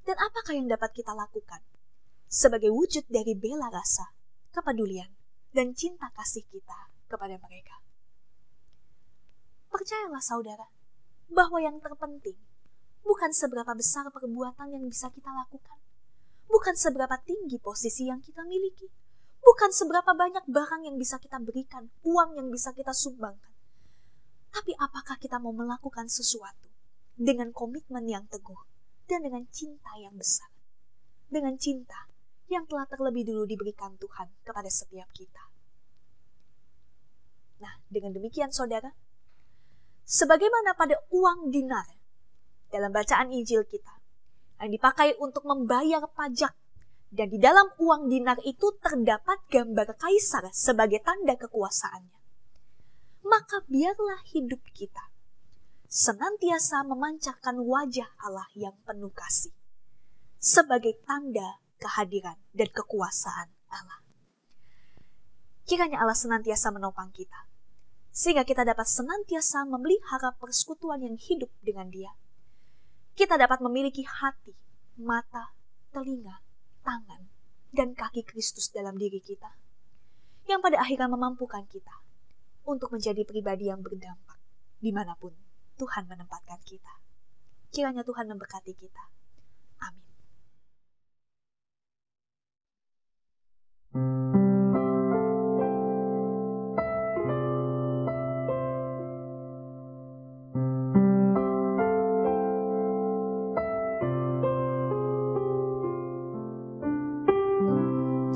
Dan apakah yang dapat kita lakukan sebagai wujud dari bela rasa, kepedulian, dan cinta kasih kita kepada mereka? Percayalah saudara, bahwa yang terpenting bukan seberapa besar perbuatan yang bisa kita lakukan, bukan seberapa tinggi posisi yang kita miliki, bukan seberapa banyak barang yang bisa kita berikan, uang yang bisa kita sumbangkan. Tapi apakah kita mau melakukan sesuatu dengan komitmen yang teguh dan dengan cinta yang besar. Dengan cinta yang telah terlebih dulu diberikan Tuhan kepada setiap kita. Nah, dengan demikian saudara, sebagaimana pada uang dinar dalam bacaan Injil kita, yang dipakai untuk membayar pajak, dan di dalam uang dinar itu terdapat gambar kaisar sebagai tanda kekuasaannya. Maka biarlah hidup kita senantiasa memancarkan wajah Allah yang penuh kasih, sebagai tanda kehadiran dan kekuasaan Allah. Kiranya Allah senantiasa menopang kita, sehingga kita dapat senantiasa memelihara persekutuan yang hidup dengan Dia. Kita dapat memiliki hati, mata, telinga, tangan, dan kaki Kristus dalam diri kita, yang pada akhirnya memampukan kita untuk menjadi pribadi yang berdampak dimanapun Tuhan menempatkan kita. Kiranya Tuhan memberkati kita. Amin.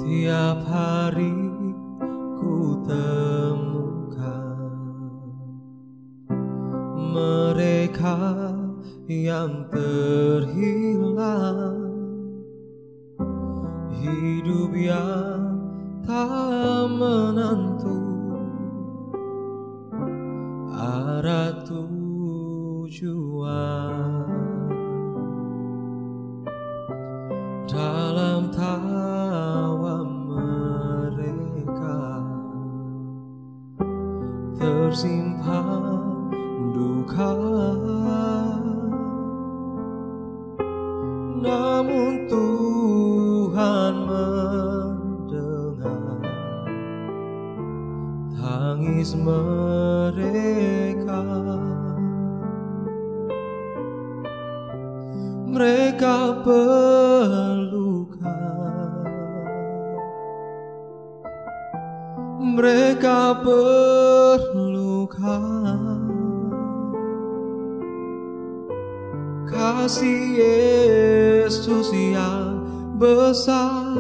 Tiap hari ku temukan mereka yang terhilang, hidup yang tak menentu, arah tujuan dalam tawa mereka tersimpan duka, namun Tuhan mendengar tangis mereka. Mereka perlukan, mereka perlukan kasih Yesus yang besar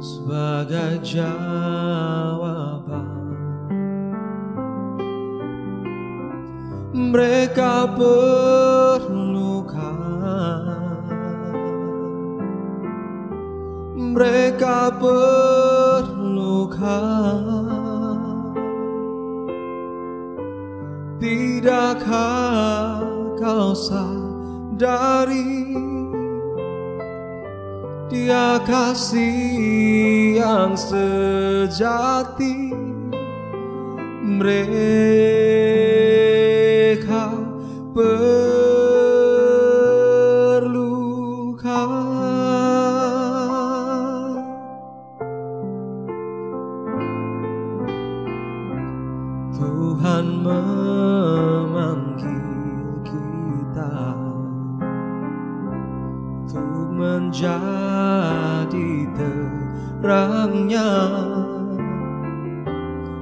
sebagai jawaban. Mereka perlukan, mereka perlukan. Tidakkah kau sadari Dia kasih yang sejati? Mereka perlukan. Tuhan memanggil kita untuk menjadi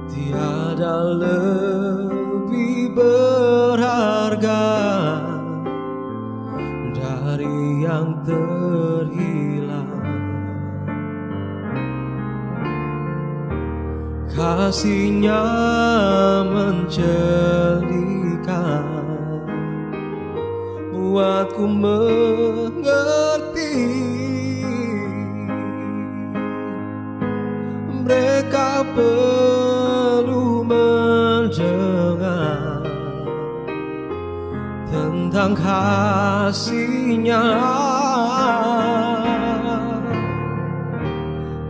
tiada lebih berharga dari yang terhilang. Kasih-Nya mencelikan, buatku mengerti. Mereka perlu mendengar tentang kasih-Nya.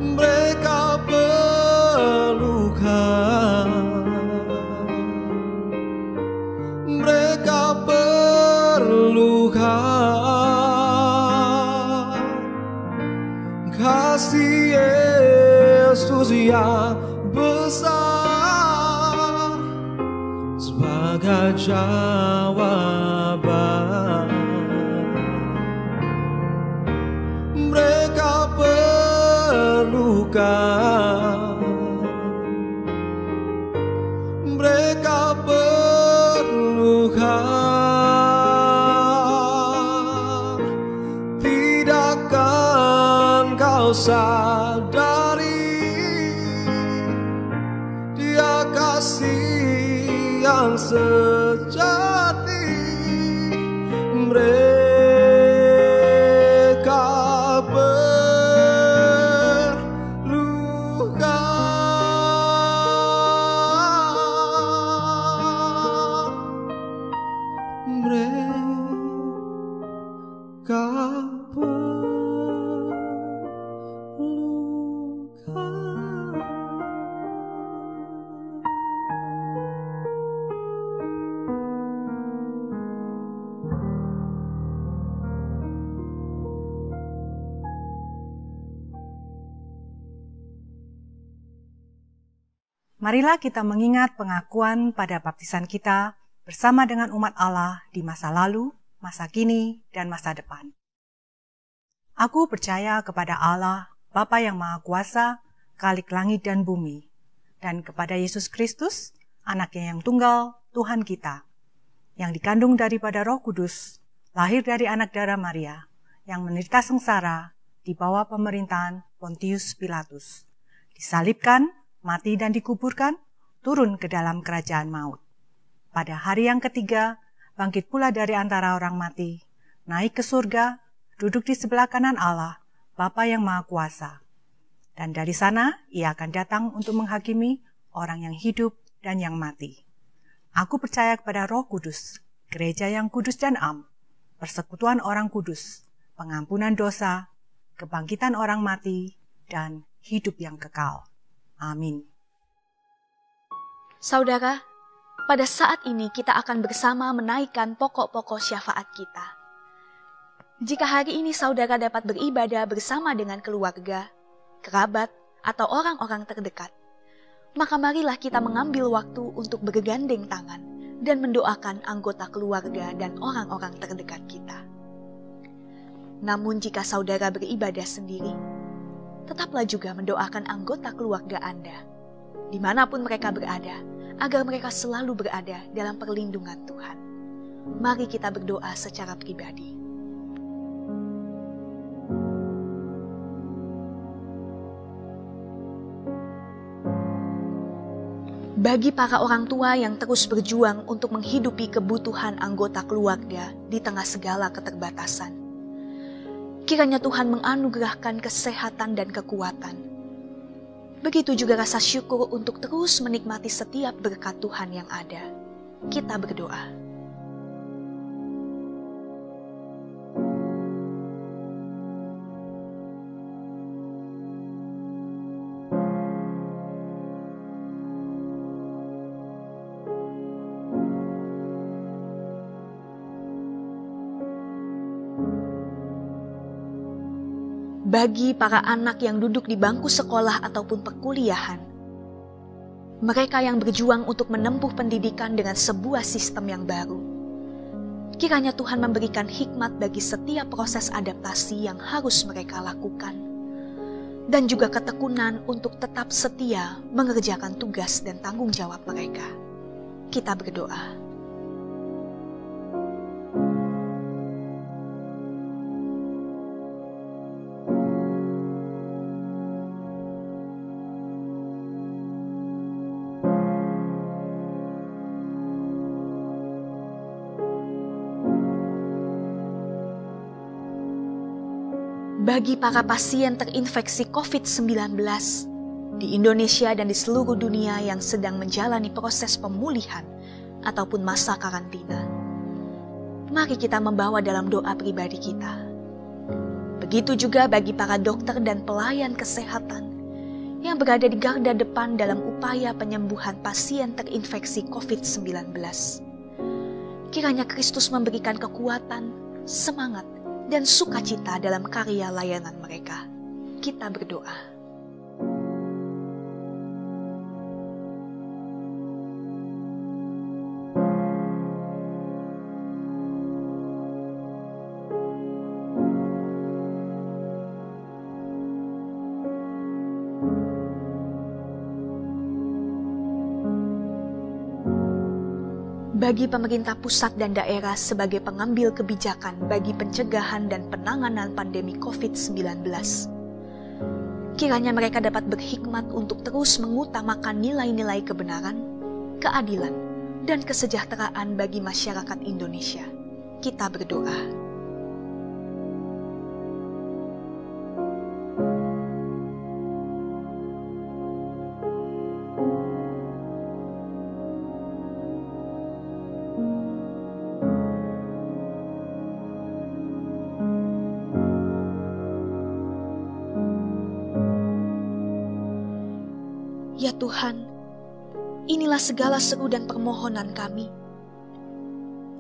Mereka perlukan, mereka perlukan kasih Yesus yang besar sebagai jawaban. Mereka perlukan, mereka perlukan. Tidakkah kau sadari, Dia kasih yang sejati. Mereka Marilah kita mengingat pengakuan pada baptisan kita bersama dengan umat Allah di masa lalu, masa kini, dan masa depan. Aku percaya kepada Allah, Bapa yang Maha Kuasa, Khalik langit dan bumi, dan kepada Yesus Kristus, Anaknya yang tunggal, Tuhan kita, yang dikandung daripada Roh Kudus, lahir dari anak darah Maria, yang menderita sengsara di bawah pemerintahan Pontius Pilatus, disalibkan, mati dan dikuburkan, turun ke dalam kerajaan maut. Pada hari yang ketiga, bangkit pula dari antara orang mati, naik ke surga, duduk di sebelah kanan Allah, Bapa yang Maha Kuasa. Dan dari sana, Ia akan datang untuk menghakimi orang yang hidup dan yang mati. Aku percaya kepada Roh Kudus, gereja yang kudus dan am, persekutuan orang kudus, pengampunan dosa, kebangkitan orang mati, dan hidup yang kekal. Amin. Saudara, pada saat ini kita akan bersama menaikkan pokok-pokok syafaat kita. Jika hari ini saudara dapat beribadah bersama dengan keluarga, kerabat, atau orang-orang terdekat, maka marilah kita mengambil waktu untuk bergandeng tangan dan mendoakan anggota keluarga dan orang-orang terdekat kita. Namun jika saudara beribadah sendiri, tetaplah juga mendoakan anggota keluarga Anda, dimanapun mereka berada, agar mereka selalu berada dalam perlindungan Tuhan. Mari kita berdoa secara pribadi. Bagi para orang tua yang terus berjuang untuk menghidupi kebutuhan anggota keluarga di tengah segala keterbatasan, kiranya Tuhan menganugerahkan kesehatan dan kekuatan. Begitu juga rasa syukur untuk terus menikmati setiap berkat Tuhan yang ada. Kita berdoa. Bagi para anak yang duduk di bangku sekolah ataupun perkuliahan, mereka yang berjuang untuk menempuh pendidikan dengan sebuah sistem yang baru, kiranya Tuhan memberikan hikmat bagi setiap proses adaptasi yang harus mereka lakukan. dan juga ketekunan untuk tetap setia mengerjakan tugas dan tanggung jawab mereka. Kita berdoa. Bagi para pasien terinfeksi COVID-19 di Indonesia dan di seluruh dunia yang sedang menjalani proses pemulihan ataupun masa karantina, mari kita membawa dalam doa pribadi kita. Begitu juga bagi para dokter dan pelayan kesehatan yang berada di garda depan dalam upaya penyembuhan pasien terinfeksi COVID-19. Kiranya Kristus memberikan kekuatan, semangat, dan sukacita dalam karya layanan mereka. Kita berdoa. Bagi pemerintah pusat dan daerah sebagai pengambil kebijakan bagi pencegahan dan penanganan pandemi COVID-19. Kiranya mereka dapat berhikmat untuk terus mengutamakan nilai-nilai kebenaran, keadilan, dan kesejahteraan bagi masyarakat Indonesia. Kita berdoa. Ya Tuhan, inilah segala seru dan permohonan kami.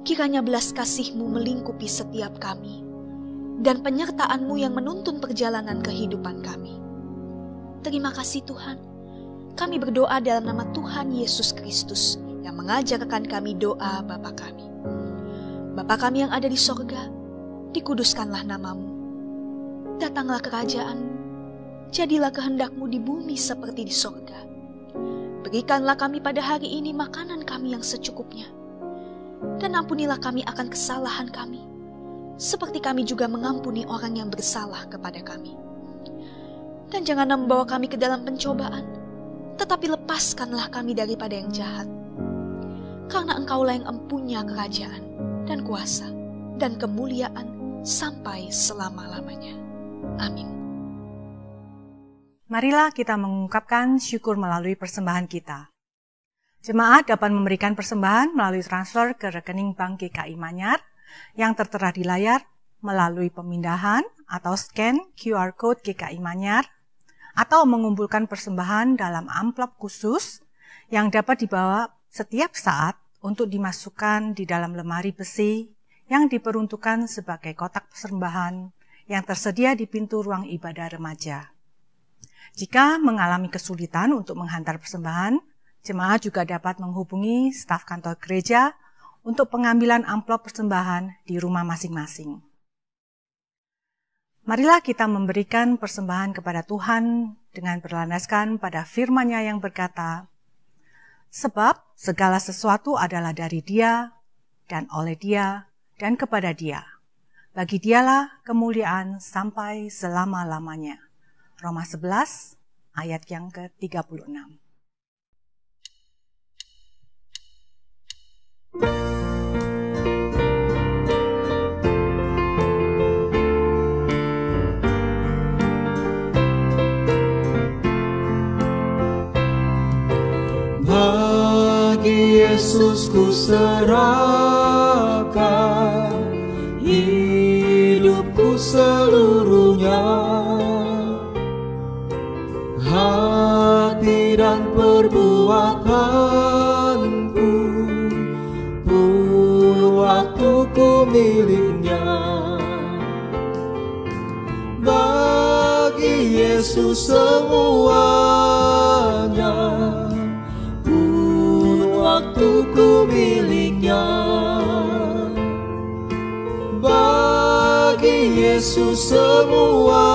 Kiranya belas kasih-Mu melingkupi setiap kami, dan penyertaan-Mu yang menuntun perjalanan kehidupan kami. Terima kasih Tuhan, kami berdoa dalam nama Tuhan Yesus Kristus yang mengajarkan kami doa Bapa kami. Bapa kami yang ada di sorga, dikuduskanlah nama-Mu. Datanglah kerajaan-Mu, jadilah kehendak-Mu di bumi seperti di sorga. Berikanlah kami pada hari ini makanan kami yang secukupnya. Dan ampunilah kami akan kesalahan kami, seperti kami juga mengampuni orang yang bersalah kepada kami. Dan jangan membawa kami ke dalam pencobaan, tetapi lepaskanlah kami daripada yang jahat. Karena Engkaulah yang empunya kerajaan, dan kuasa, dan kemuliaan sampai selama-lamanya. Amin. Marilah kita mengungkapkan syukur melalui persembahan kita. Jemaat dapat memberikan persembahan melalui transfer ke rekening Bank GKI Manyar yang tertera di layar melalui pemindahan atau scan QR Code GKI Manyar atau mengumpulkan persembahan dalam amplop khusus yang dapat dibawa setiap saat untuk dimasukkan di dalam lemari besi yang diperuntukkan sebagai kotak persembahan yang tersedia di pintu ruang ibadah remaja. Jika mengalami kesulitan untuk menghantar persembahan, jemaat juga dapat menghubungi staf kantor gereja untuk pengambilan amplop persembahan di rumah masing-masing. Marilah kita memberikan persembahan kepada Tuhan dengan berlandaskan pada firman-Nya yang berkata, "Sebab segala sesuatu adalah dari Dia, dan oleh Dia, dan kepada Dia. Bagi Dialah kemuliaan sampai selama-lamanya." Roma 11 ayat yang ke-36. Bagi Yesus ku serahkan hidupku seluruhnya. Hati dan perbuatanku pun waktuku miliknya. Bagi Yesus semuanya pun waktuku miliknya. Bagi Yesus semuanya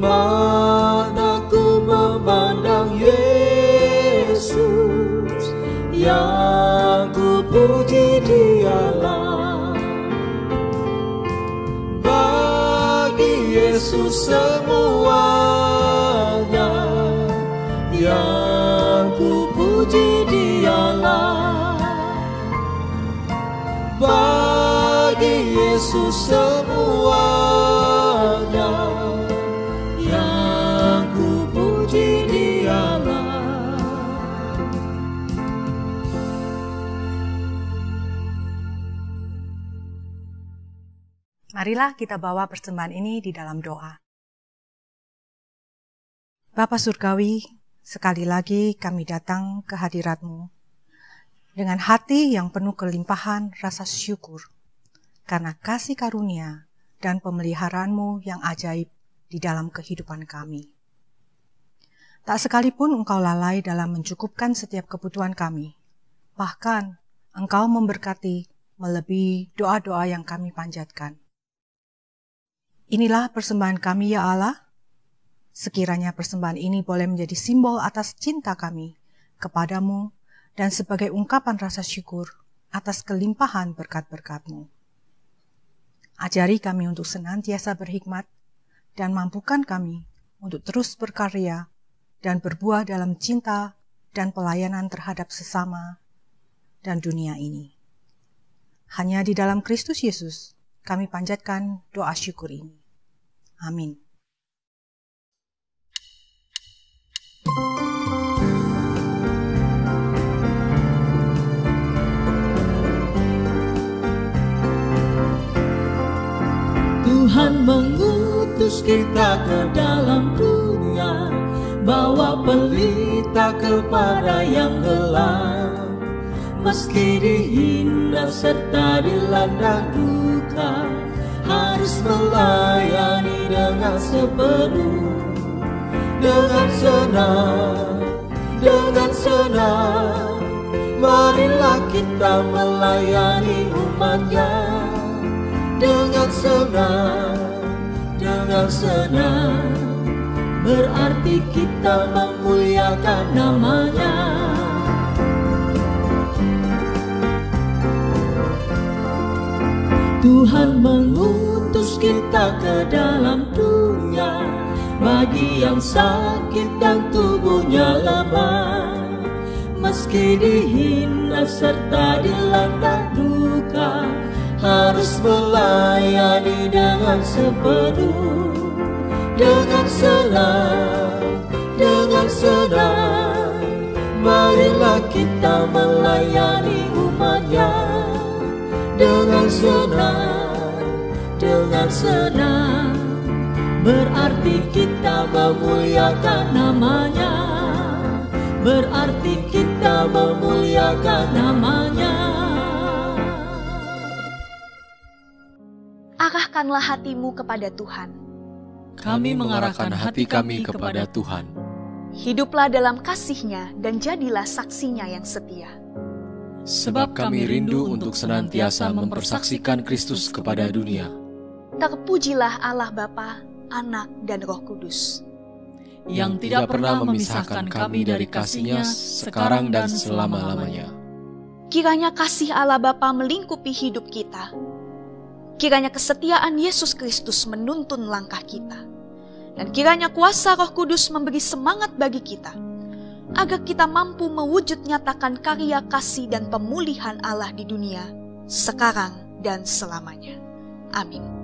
Mataku memandang Yesus, yang ku puji Dialah. Bagi Yesus semuanya, yang ku puji Dialah. Bagi Yesus semuanya, yang ku puji Dialah. Marilah kita bawa persembahan ini di dalam doa. Bapa Surgawi, sekali lagi kami datang ke hadirat-Mu dengan hati yang penuh kelimpahan rasa syukur karena kasih karunia dan pemeliharaan-Mu yang ajaib di dalam kehidupan kami. Tak sekalipun Engkau lalai dalam mencukupkan setiap kebutuhan kami, bahkan Engkau memberkati melebihi doa-doa yang kami panjatkan. Inilah persembahan kami ya Allah. Sekiranya persembahan ini boleh menjadi simbol atas cinta kami kepadamu dan sebagai ungkapan rasa syukur atas kelimpahan berkat-berkat-Mu. Ajari kami untuk senantiasa berhikmat dan mampukan kami untuk terus berkarya dan berbuah dalam cinta dan pelayanan terhadap sesama dan dunia ini. Hanya di dalam Kristus Yesus kami panjatkan doa syukur ini. Amin. Tuhan mengutus kita ke dalam dunia, bawa pelita kepada yang gelap. Meski dihina serta dilanda duka, harus melayani dengan sepenuh, dengan senang. Marilah kita melayani umat-Nya dengan senang, berarti kita memuliakan nama-Nya. Tuhan mengutus kita ke dalam dunia, bagi yang sakit dan tubuhnya lemah. Meski dihina serta dilanda duka, harus melayani dengan sepenuh, dengan senang. Marilah kita melayani umat-Nya dengan senang, berarti kita memuliakan nama-Nya, berarti kita memuliakan nama-Nya. Arahkanlah hatimu kepada Tuhan. Kami mengarahkan hati kami kepada Tuhan. Hiduplah dalam kasih-Nya dan jadilah saksinya yang setia. Sebab kami rindu untuk senantiasa mempersaksikan Kristus kepada dunia. Terpujilah Allah Bapa, Anak, dan Roh Kudus, yang tidak pernah memisahkan kami dari kasih-Nya sekarang dan selama-lamanya. Kiranya kasih Allah Bapa melingkupi hidup kita. Kiranya kesetiaan Yesus Kristus menuntun langkah kita. Dan kiranya kuasa Roh Kudus memberi semangat bagi kita, agar kita mampu mewujud nyatakan karya kasih dan pemulihan Allah di dunia, sekarang dan selamanya. Amin.